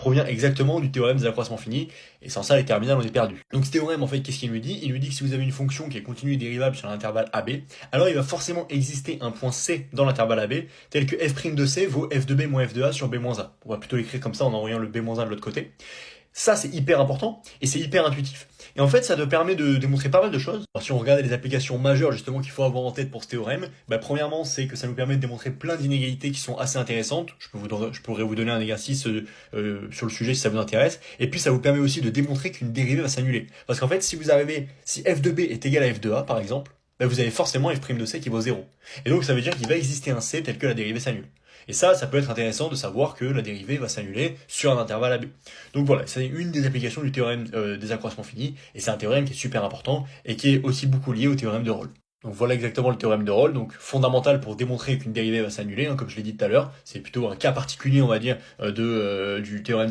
provient exactement du théorème des accroissements finis, et sans ça les terminales on est perdu. Donc ce théorème en fait qu'est-ce qu'il nous dit? Il nous dit que si vous avez une fonction qui est continue et dérivable sur l'intervalle AB, alors il va forcément exister un point C dans l'intervalle AB, tel que f' de C vaut f de B moins f de A sur B moins A. On va plutôt l'écrire comme ça en envoyant le B moins A de l'autre côté. Ça, c'est hyper important et c'est hyper intuitif. Et en fait, ça te permet de démontrer pas mal de choses. Alors, si on regarde les applications majeures justement qu'il faut avoir en tête pour ce théorème, premièrement, c'est que ça nous permet de démontrer plein d'inégalités qui sont assez intéressantes. Je pourrais vous donner un exercice sur le sujet si ça vous intéresse. Et puis, ça vous permet aussi de démontrer qu'une dérivée va s'annuler. Parce qu'en fait, si f de b est égal à f de a, par exemple, vous avez forcément f' de c qui vaut 0. Et donc, ça veut dire qu'il va exister un c tel que la dérivée s'annule. Et ça peut être intéressant de savoir que la dérivée va s'annuler sur un intervalle AB. Donc voilà, c'est une des applications du théorème des accroissements finis, et c'est un théorème qui est super important, et qui est aussi beaucoup lié au théorème de Rolle. Donc voilà exactement le théorème de Rolle, donc fondamental pour démontrer qu'une dérivée va s'annuler, comme je l'ai dit tout à l'heure, c'est plutôt un cas particulier, on va dire, du théorème